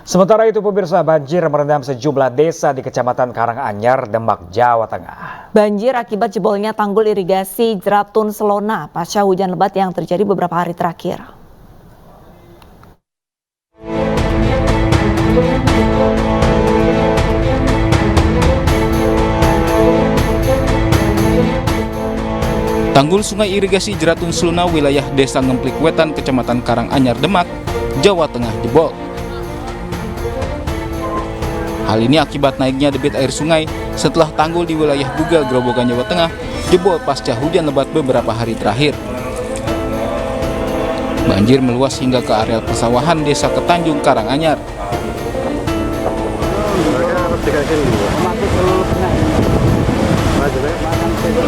Sementara itu pemirsa, banjir merendam sejumlah desa di Kecamatan Karanganyar, Demak, Jawa Tengah. Banjir akibat jebolnya tanggul irigasi Jeratun Selona pasca hujan lebat yang terjadi beberapa hari terakhir. Tanggul sungai irigasi Jeratun Selona wilayah Desa Ngemplik Wetan, Kecamatan Karanganyar, Demak, Jawa Tengah jebol. Hal ini akibat naiknya debit air sungai setelah tanggul di wilayah Bugal, Grobogan, Jawa Tengah jebol pasca hujan lebat beberapa hari terakhir. Banjir meluas hingga ke areal persawahan Desa Ketanjung, Karanganyar.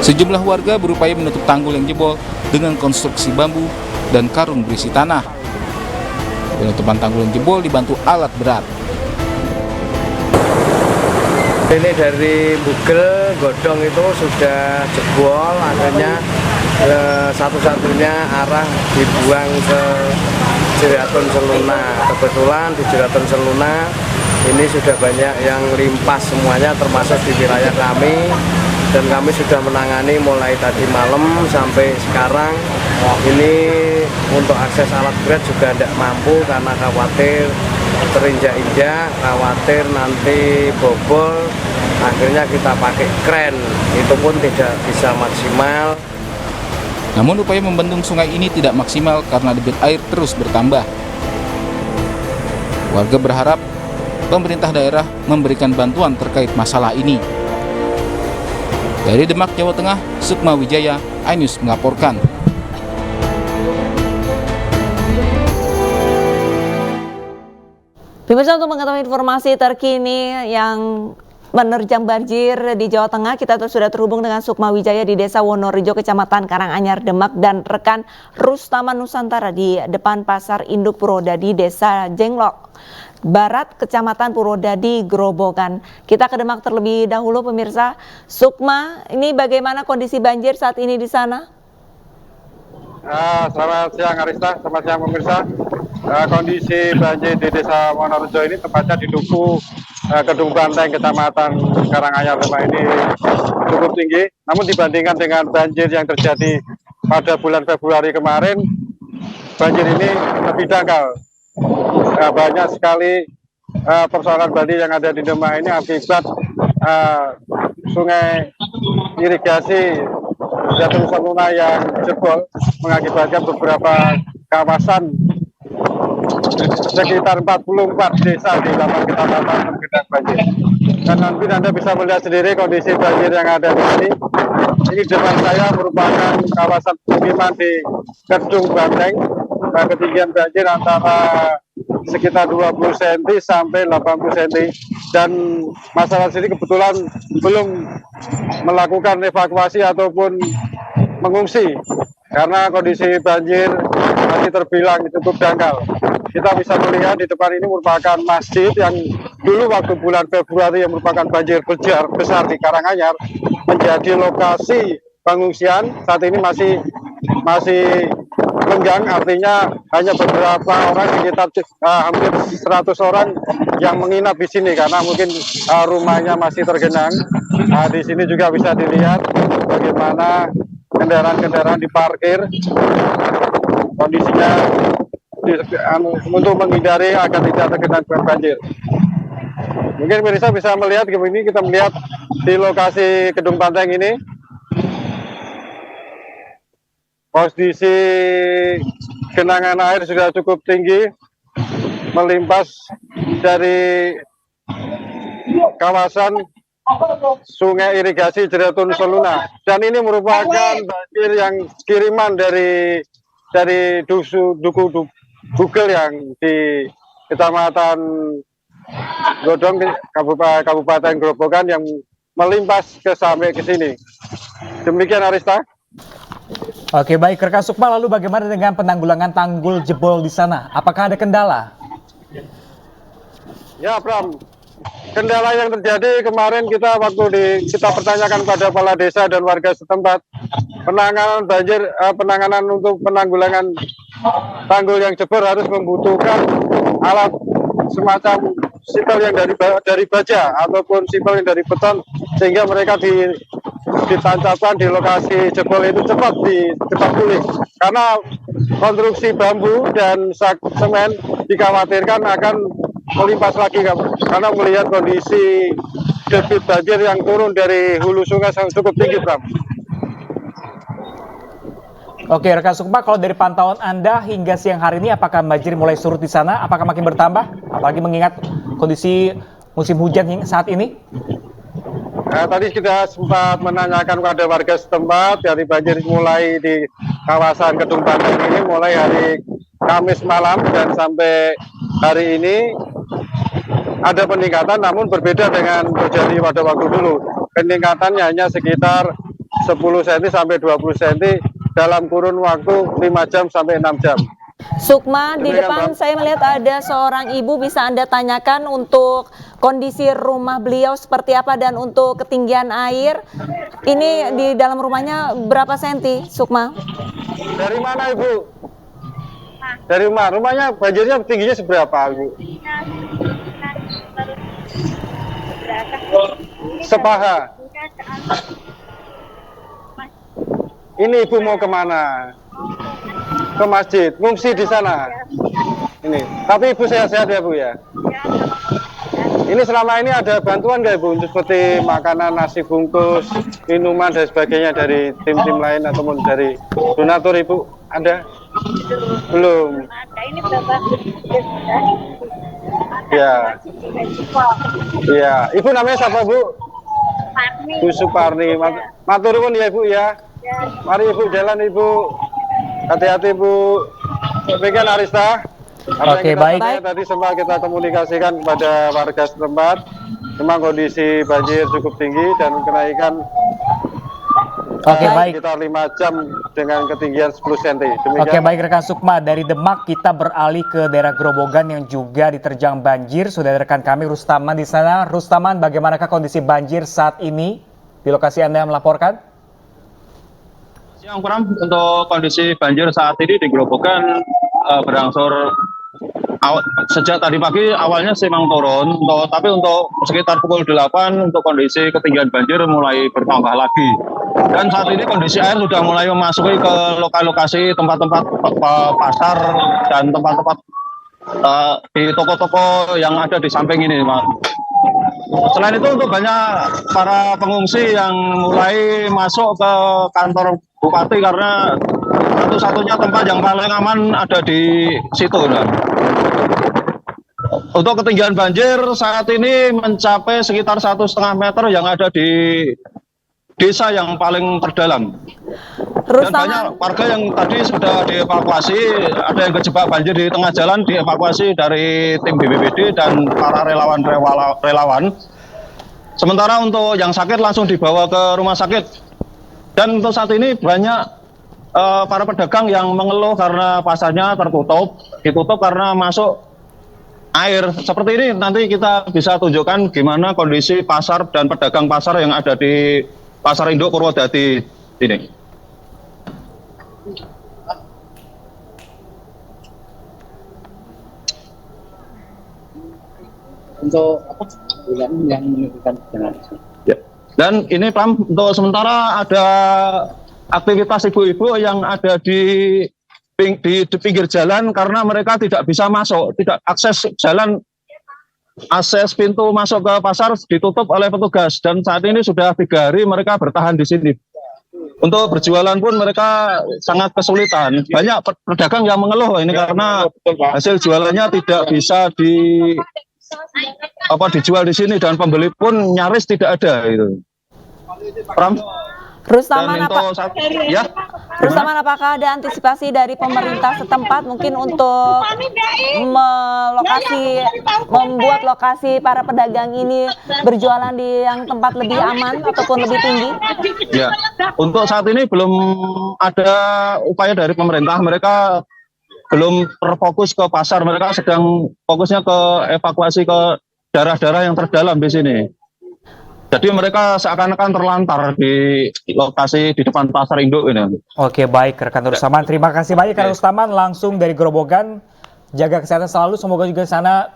Sejumlah warga berupaya menutup tanggul yang jebol dengan konstruksi bambu dan karung berisi tanah. Penutupan tanggul yang jebol dibantu alat berat. Ini dari Bugel, Godong itu sudah jebol, akhirnya satu-satunya arah dibuang ke Jeratun Selona. Kebetulan di Jeratun Selona ini sudah banyak yang limpas semuanya, termasuk di wilayah kami. Dan kami sudah menangani mulai tadi malam sampai sekarang. Ini untuk akses alat berat juga tidak mampu karena khawatir terinjak-injak, khawatir nanti bobol. Akhirnya kita pakai kren, itu pun tidak bisa maksimal. Namun upaya membendung sungai ini tidak maksimal karena debit air terus bertambah. Warga berharap pemerintah daerah memberikan bantuan terkait masalah ini. Dari Demak, Jawa Tengah, Sukma Wijaya, iNews melaporkan. Pemirsa, untuk mengetahui informasi terkini yang menerjang banjir di Jawa Tengah, kita sudah terhubung dengan Sukma Wijaya di Desa Wonorejo, Kecamatan Karanganyar, Demak, dan rekan Rustama Nusantara di depan Pasar Induk Purwodadi, Desa Jenglok Barat, Kecamatan Purwodadi, Grobogan. Kita ke Demak terlebih dahulu, pemirsa. Sukma, ini bagaimana kondisi banjir saat ini di sana? Selamat siang Arista, selamat siang pemirsa. Kondisi banjir di Desa Wonorejo ini tepatnya di Duku Kedung Banteng, Kecamatan Karanganyar, Demak ini cukup tinggi. Namun dibandingkan dengan banjir yang terjadi pada bulan Februari kemarin, banjir ini lebih dangkal. Banyak sekali persoalan banjir yang ada di Demak ini akibat sungai irigasi Jeratun Selona yang jebol, mengakibatkan beberapa kawasan sekitar 44 desa di 8 kecamatan tergenang banjir. Dan nanti Anda bisa melihat sendiri kondisi banjir yang ada di sini. Ini depan saya merupakan kawasan pemukiman di Kedung Banteng. Ketinggian banjir antara sekitar 20 cm sampai 80 cm. Dan masyarakat sini kebetulan belum melakukan evakuasi ataupun mengungsi karena kondisi banjir masih terbilang cukup dangkal. Kita bisa melihat di depan ini merupakan masjid yang dulu waktu bulan Februari yang merupakan banjir besar di Karanganyar menjadi lokasi pengungsian. Saat ini masih lenggang, artinya hanya beberapa orang, sekitar hampir 100 orang yang menginap di sini karena mungkin rumahnya masih tergenang. Di sini juga bisa dilihat bagaimana kendaraan-kendaraan diparkir, kondisinya untuk menghindari agar tidak tergenang banjir. Mungkin pemirsa bisa melihat begini, kita melihat di lokasi Kedung Banteng ini kondisi genangan air sudah cukup tinggi melimpas dari kawasan sungai irigasi Jeratun Selona, dan ini merupakan banjir yang kiriman dari Duku Bugel yang di Kecamatan Godong, Kabupaten Grobogan yang melimpas sampai ke sini. Demikian Arista. Oke, baik rekan Sukma, lalu bagaimana dengan penanggulangan tanggul jebol di sana? Apakah ada kendala? Ya, Bram. Kendala yang terjadi kemarin kita pertanyakan pada kepala desa dan warga setempat, penanganan banjir, penanganan untuk penanggulangan tanggul yang jebol harus membutuhkan alat semacam sipil yang dari baja ataupun sipil yang dari beton, sehingga mereka ditancapkan di lokasi jebol itu cepat pulih. Karena konstruksi bambu dan semen dikhawatirkan akan melimpas lagi, karena melihat kondisi debit banjir yang turun dari hulu sungai cukup tinggi, Bram. Oke, rekan Sukma, kalau dari pantauan Anda hingga siang hari ini, apakah banjir mulai surut di sana? Apakah makin bertambah? Apalagi mengingat kondisi musim hujan saat ini? Tadi kita sempat menanyakan kepada warga setempat, dari banjir mulai di kawasan Kedung Banteng ini mulai hari Kamis malam dan sampai hari ini ada peningkatan, namun berbeda dengan terjadi pada waktu dulu. Peningkatannya hanya sekitar 10 cm sampai 20 cm dalam kurun waktu 5 jam sampai 6 jam. Sukma, di Demikian, depan Bang. saya melihat ada seorang ibu, bisa Anda tanyakan untuk kondisi rumah beliau seperti apa dan untuk ketinggian air. Ini di dalam rumahnya berapa senti, Sukma? Dari mana, Ibu? Dari rumah. Rumahnya banjirnya tingginya seberapa, Ibu? Sepaha. Ini Ibu mau kemana? Ke masjid, ngungsi di sana. Ini. Tapi Ibu sehat-sehat ya, Bu ya? Ini selama ini ada bantuan nggak, Ibu, seperti makanan, nasi bungkus, minuman dan sebagainya dari tim-tim lain ataupun dari donatur, Ibu? Ada? Belum. Ini berapa? Ya. Iya. Ibu namanya siapa, Bu? Parni. Bu Suparni. Matur nuwun ya, Ibu ya. Mari Ibu jalan, Ibu. Hati-hati, Bu. Demikian Arista. Apa Oke, yang kita baik. sampaikan tadi semua kita komunikasikan kepada warga setempat. Memang kondisi banjir cukup tinggi dan kenaikan Oke, baik. sekitar 5 jam dengan ketinggian 10 cm. Oke, baik rekan Sukma, dari Demak kita beralih ke daerah Grobogan yang juga diterjang banjir. Sudah ada rekan kami Rustaman di sana. Rustaman, bagaimanakah kondisi banjir saat ini di lokasi Anda melaporkan? Siang, Pram, untuk kondisi banjir saat ini di Grobogan berangsur sejak tadi pagi awalnya sih memang turun, tapi untuk sekitar pukul 8 untuk kondisi ketinggian banjir mulai bertambah lagi. Dan saat ini kondisi air sudah mulai memasuki ke lokasi tempat-tempat pasar dan tempat-tempat di toko-toko yang ada di samping ini, Pak. Selain itu untuk banyak para pengungsi yang mulai masuk ke kantor Bupati karena satu-satunya tempat yang paling aman ada di situ. Nah. Untuk ketinggian banjir saat ini mencapai sekitar 1,5 meter yang ada di desa yang paling terdalam. Dan banyak warga yang tadi sudah dievakuasi, ada yang kejebak banjir di tengah jalan, dievakuasi dari tim BPBD dan para relawan. Sementara untuk yang sakit langsung dibawa ke rumah sakit. Dan untuk saat ini banyak para pedagang yang mengeluh karena pasarnya ditutup karena masuk air. Seperti ini nanti kita bisa tunjukkan gimana kondisi pasar dan pedagang pasar yang ada di Pasar Induk Purwodadi ini. Untuk apa bulan yang menunjukkan generasi. Ya. Dan ini Pram, untuk sementara ada aktivitas ibu-ibu yang ada di pinggir jalan karena mereka tidak bisa masuk, tidak akses jalan, akses pintu masuk ke pasar ditutup oleh petugas dan saat ini sudah 3 hari mereka bertahan di sini. Untuk berjualan pun mereka sangat kesulitan. Banyak pedagang yang mengeluh ini karena hasil jualannya tidak bisa dijual di sini dan pembeli pun nyaris tidak ada itu. Pram. Rustaman, ya. Rustaman, apakah ada antisipasi dari pemerintah setempat mungkin untuk membuat lokasi para pedagang ini berjualan di yang tempat lebih aman ataupun lebih tinggi? Ya, untuk saat ini belum ada upaya dari pemerintah. Mereka belum terfokus ke pasar, mereka sedang fokusnya ke evakuasi ke daerah-daerah yang terdalam di sini. Jadi mereka seakan-akan terlantar di lokasi di depan Pasar Induk ini. Oke, baik rekan Rustaman, terima kasih banyak rekan Rustaman langsung dari Grobogan. Jaga kesehatan selalu, semoga juga sana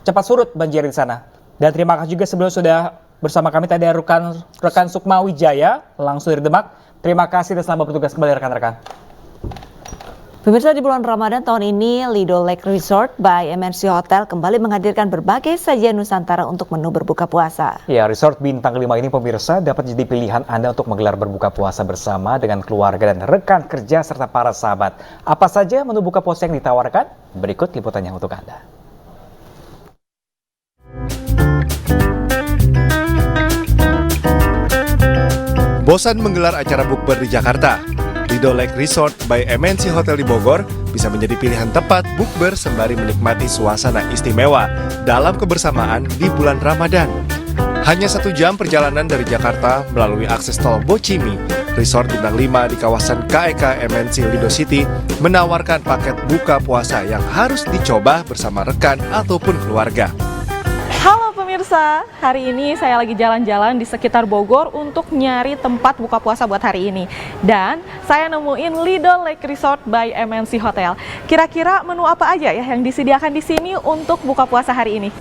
cepat surut banjir di sana. Dan terima kasih juga sebelum sudah bersama kami tadi ada rekan Sukma Wijaya langsung dari Demak. Terima kasih dan selamat bertugas kembali rekan-rekan. Pemirsa, di bulan Ramadan tahun ini, Lido Lake Resort by MNC Hotel kembali menghadirkan berbagai sajian Nusantara untuk menu berbuka puasa. Ya, resort bintang 5 ini pemirsa dapat jadi pilihan Anda untuk menggelar berbuka puasa bersama dengan keluarga dan rekan kerja serta para sahabat. Apa saja menu buka puasa yang ditawarkan? Berikut liputannya untuk Anda. Bosan menggelar acara bukber di Jakarta? Lido Lake Resort by MNC Hotel di Bogor bisa menjadi pilihan tepat bukber sembari menikmati suasana istimewa dalam kebersamaan di bulan Ramadan. Hanya 1 jam perjalanan dari Jakarta melalui akses tol Bocimi, Resort bintang 5 di kawasan KEK MNC Lido City menawarkan paket buka puasa yang harus dicoba bersama rekan ataupun keluarga. Halo pemirsa, hari ini saya lagi jalan-jalan di sekitar Bogor untuk nyari tempat buka puasa buat hari ini. Dan saya nemuin Lido Lake Resort by MNC Hotel. Kira-kira menu apa aja ya yang disediakan di sini untuk buka puasa hari ini?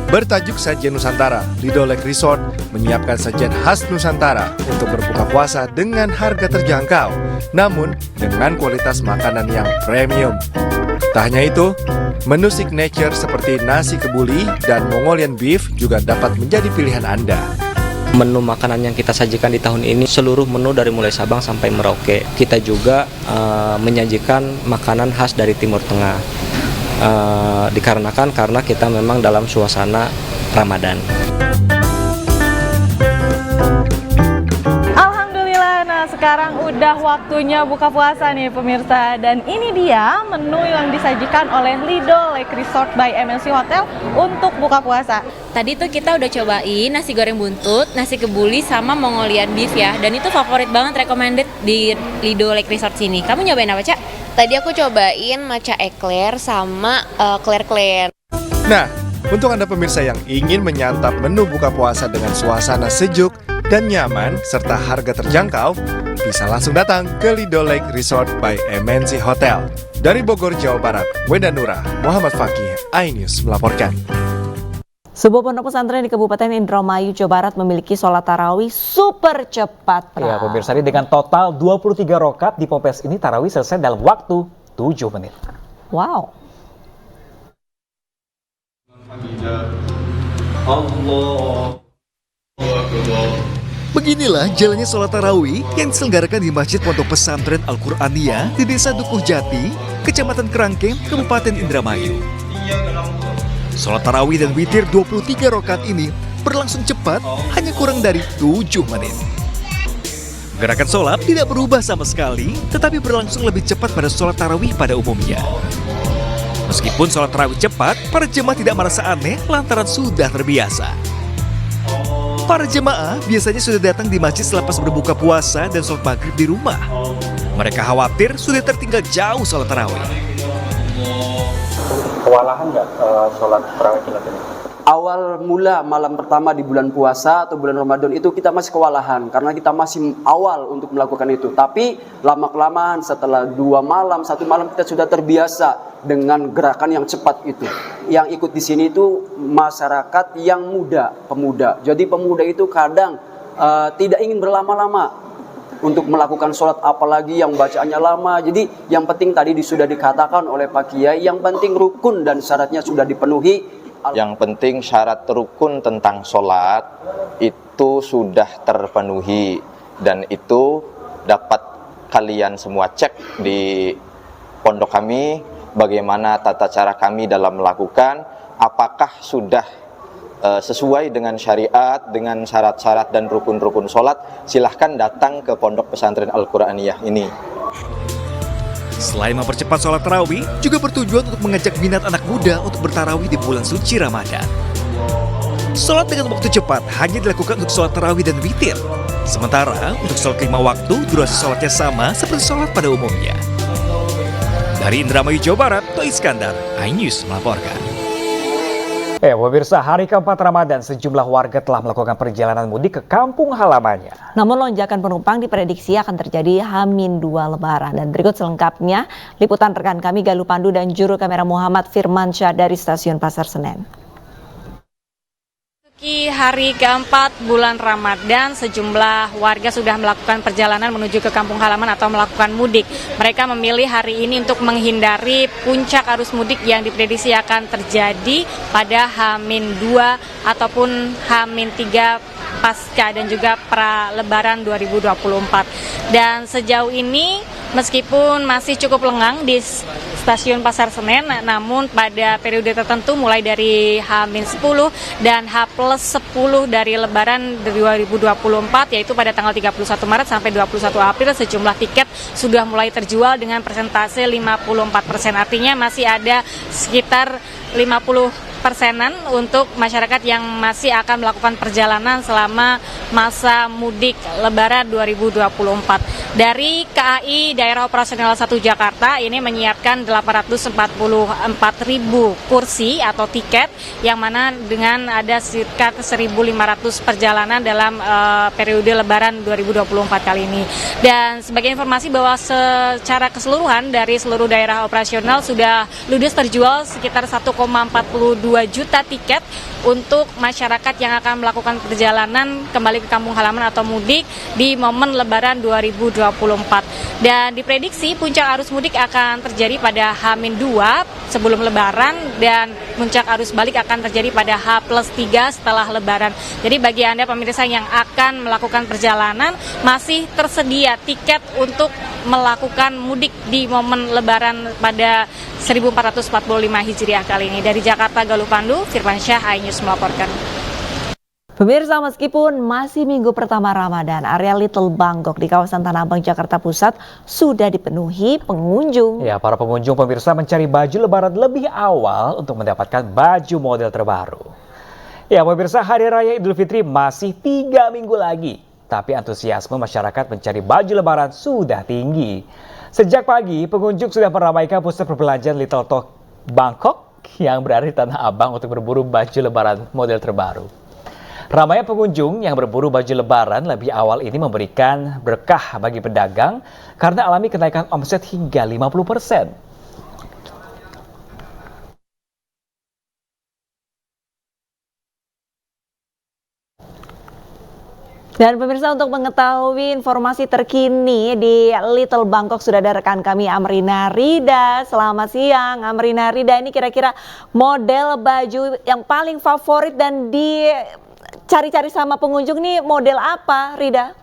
Bertajuk Sajian Nusantara, Lido Lake Resort menyiapkan sajian khas Nusantara untuk berbuka puasa dengan harga terjangkau, namun dengan kualitas makanan yang premium. Tak hanya itu, menu signature seperti nasi kebuli dan Mongolian beef juga dapat menjadi pilihan Anda. Menu makanan yang kita sajikan di tahun ini seluruh menu dari mulai Sabang sampai Merauke. Kita juga menyajikan makanan khas dari Timur Tengah. Dikarenakan karena kita memang dalam suasana Ramadan. Alhamdulillah, nah sekarang udah waktunya buka puasa nih pemirsa. Dan ini dia menu yang disajikan oleh Lido Lake Resort by MNC Hotel untuk buka puasa. Tadi tuh kita udah cobain nasi goreng buntut, nasi kebuli, sama Mongolian beef ya. Dan itu favorit banget, recommended di Lido Lake Resort sini. Kamu nyobain apa, Cak? Tadi aku cobain matcha eclair sama Claire. Nah, untuk Anda pemirsa yang ingin menyantap menu buka puasa dengan suasana sejuk dan nyaman serta harga terjangkau, bisa langsung datang ke Lido Lake Resort by MNC Hotel. Dari Bogor, Jawa Barat, Wenda Nura, Muhammad Fakih, iNews melaporkan. Sebuah pondok pesantren di Kabupaten Indramayu, Jawa Barat memiliki sholat tarawih super cepat. Ya, pemirsa, ini dengan total 23 rakaat di Ponpes ini tarawih selesai dalam waktu 7 menit. Wow. Beginilah jalannya sholat tarawih yang diselenggarakan di Masjid Pondok Pesantren Al-Qur'aniyah di Desa Dukuh Jati, Kecamatan Kerangkeng, Kabupaten Indramayu. Sholat tarawih dan witir 23 rakaat ini berlangsung cepat, hanya kurang dari 7 menit. Gerakan sholat tidak berubah sama sekali, tetapi berlangsung lebih cepat pada sholat tarawih pada umumnya. Meskipun sholat tarawih cepat, para jemaah tidak merasa aneh lantaran sudah terbiasa. Para jemaah biasanya sudah datang di masjid selepas berbuka puasa dan sholat maghrib di rumah. Mereka khawatir sudah tertinggal jauh sholat tarawih. Kewalahan nggak sholat tarawih ini? Awal mula malam pertama di bulan puasa atau bulan Ramadan itu kita masih kewalahan karena kita masih awal untuk melakukan itu. Tapi lama-kelamaan setelah 2 malam, 1 malam kita sudah terbiasa dengan gerakan yang cepat itu. Yang ikut di sini itu masyarakat yang muda, pemuda. Jadi pemuda itu kadang tidak ingin berlama-lama untuk melakukan sholat, apalagi yang bacaannya lama. Jadi yang penting tadi sudah dikatakan oleh Pak Kiai, yang penting rukun dan syaratnya sudah dipenuhi. Yang penting syarat rukun tentang sholat itu sudah terpenuhi, dan itu dapat kalian semua cek di pondok kami bagaimana tata cara kami dalam melakukan, apakah sudah sesuai dengan syariat, dengan syarat-syarat dan rukun-rukun sholat. Silahkan datang ke Pondok Pesantren Al-Qur'aniyah ini. Selain mempercepat sholat tarawih, juga bertujuan untuk mengajak minat anak muda untuk bertarawih di bulan suci Ramadan. Sholat dengan waktu cepat hanya dilakukan untuk sholat tarawih dan witir. Sementara untuk sholat 5 waktu, durasi sholatnya sama seperti sholat pada umumnya. Dari Indramayu, Jawa Barat, Toh Iskandar, iNews melaporkan. Pemirsa, hari keempat Ramadan, sejumlah warga telah melakukan perjalanan mudik ke kampung halamannya. Namun lonjakan penumpang diprediksi akan terjadi H-2 Lebaran. Dan berikut selengkapnya, liputan rekan kami Galuh Pandu dan juru kamera Muhammad Firmansyah dari Stasiun Pasar Senen. Hari keempat bulan Ramadan, sejumlah warga sudah melakukan perjalanan menuju ke kampung halaman atau melakukan mudik. Mereka memilih hari ini untuk menghindari puncak arus mudik yang diprediksi akan terjadi pada H-2 ataupun H-3 pasca dan juga pra Lebaran 2024. Dan sejauh ini meskipun masih cukup lengang di stasiun Pasar Senen, namun pada periode tertentu mulai dari H-10 dan H+10 dari Lebaran 2024, yaitu pada tanggal 31 Maret sampai 21 April, sejumlah tiket sudah mulai terjual dengan persentase 54%. Artinya masih ada sekitar 50%-an untuk masyarakat yang masih akan melakukan perjalanan selama masa mudik Lebaran 2024. Dari KAI Daerah Operasional 1 Jakarta ini menyiapkan 844.000 kursi atau tiket, yang mana dengan ada sekitar 1.500 perjalanan dalam periode Lebaran 2024 kali ini. Dan sebagai informasi bahwa secara keseluruhan dari seluruh daerah operasional sudah ludes terjual sekitar 1,42 juta tiket untuk masyarakat yang akan melakukan perjalanan kembali ke kampung halaman atau mudik di momen Lebaran 2024. Dan diprediksi puncak arus mudik akan terjadi pada H-2 sebelum Lebaran, dan puncak arus balik akan terjadi pada H+3 setelah Lebaran. Jadi bagi Anda pemirsa yang akan melakukan perjalanan, masih tersedia tiket untuk melakukan mudik di momen Lebaran pada 1445 Hijriah kali ini. Dari Jakarta, Galuh Pandu, Firmansyah, iNews melaporkan. Pemirsa, meskipun masih minggu pertama Ramadan, area Little Bangkok di kawasan Tanah Abang, Jakarta Pusat sudah dipenuhi pengunjung. Ya, para pengunjung pemirsa mencari baju lebaran lebih awal untuk mendapatkan baju model terbaru. Ya, pemirsa, Hari Raya Idul Fitri masih 3 minggu lagi, tapi antusiasme masyarakat mencari baju lebaran sudah tinggi. Sejak pagi, pengunjung sudah meramaikan pusat perbelanjaan Little Bangkok yang berada di Tanah Abang untuk berburu baju lebaran model terbaru. Ramainya pengunjung yang berburu baju lebaran lebih awal ini memberikan berkah bagi pedagang karena alami kenaikan omset hingga 50%. Dan pemirsa, untuk mengetahui informasi terkini di Little Bangkok sudah ada rekan kami Amrina Rida. Selamat siang Amrina Rida, ini kira-kira model baju yang paling favorit dan dicari-cari sama pengunjung nih model apa, Rida?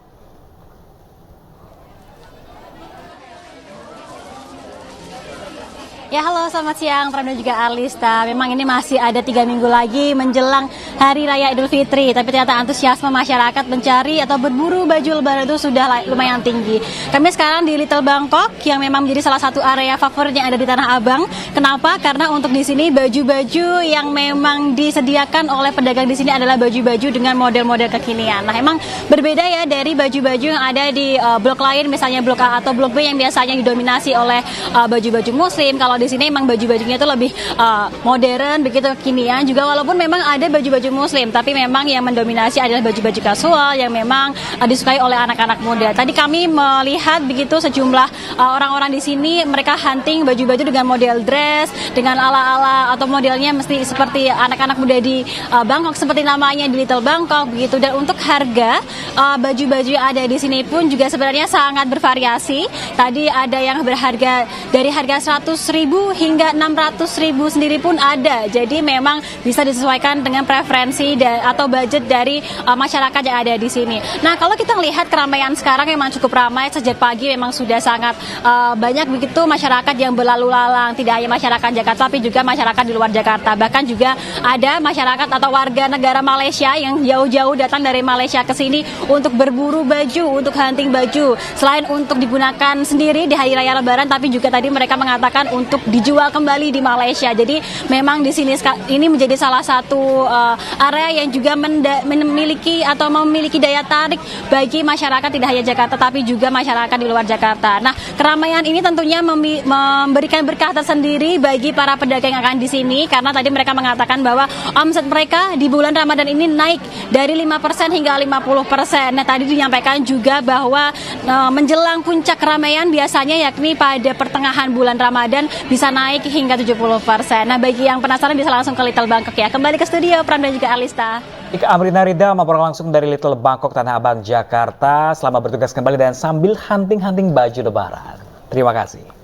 Ya, halo, selamat siang Pram dan juga Arlista. Memang ini masih ada 3 minggu lagi menjelang Hari Raya Idul Fitri, tapi ternyata antusiasme masyarakat mencari atau berburu baju lebaran itu sudah lumayan tinggi. Kami sekarang di Little Bangkok yang memang menjadi salah satu area favorit yang ada di Tanah Abang. Kenapa? Karena untuk di sini baju-baju yang memang disediakan oleh pedagang di sini adalah baju-baju dengan model-model kekinian. Nah, memang berbeda ya dari baju-baju yang ada di blok lain, misalnya blok A atau blok B yang biasanya didominasi oleh baju-baju muslim. Kalau di sini memang baju-bajunya itu lebih modern, begitu kekinian juga, walaupun memang ada baju-baju muslim, tapi memang yang mendominasi adalah baju-baju kasual yang memang disukai oleh anak-anak muda. Tadi kami melihat begitu sejumlah orang-orang di sini, mereka hunting baju-baju dengan model dress, dengan ala-ala atau modelnya mesti seperti anak-anak muda di Bangkok, seperti namanya di Little Bangkok begitu. Dan untuk harga baju-baju yang ada di sini pun juga sebenarnya sangat bervariasi. Tadi ada yang berharga dari harga 100.000 hingga 600.000 sendiri pun ada. Jadi memang bisa disesuaikan dengan preferensi atau budget dari masyarakat yang ada di sini. Nah, kalau kita melihat keramaian sekarang memang cukup ramai. Sejak pagi memang sudah sangat banyak begitu masyarakat yang berlalu lalang. Tidak hanya masyarakat Jakarta, tapi juga masyarakat di luar Jakarta. Bahkan juga ada masyarakat atau warga negara Malaysia yang jauh-jauh datang dari Malaysia ke sini untuk berburu baju, untuk hunting baju. Selain untuk digunakan sendiri di Hari Raya Lebaran, tapi juga tadi mereka mengatakan untuk dijual kembali di Malaysia. Jadi memang di sini ini menjadi salah satu area yang juga memiliki daya tarik bagi masyarakat tidak hanya Jakarta tapi juga masyarakat di luar Jakarta. Nah, keramaian ini tentunya memberikan berkah tersendiri bagi para pedagang yang akan di sini, karena tadi mereka mengatakan bahwa omset mereka di bulan Ramadan ini naik dari 5% hingga 50%. Nah, tadi menyampaikan juga bahwa menjelang puncak keramaian biasanya yakni pada pertengahan bulan Ramadan bisa naik hingga 70%. Nah, bagi yang penasaran bisa langsung ke Little Bangkok ya. Kembali ke studio, Pram dan juga Alista. Ika Amrina Rida melaporkan langsung dari Little Bangkok, Tanah Abang, Jakarta. Selamat bertugas kembali dan sambil hunting-hunting baju lebaran. Terima kasih.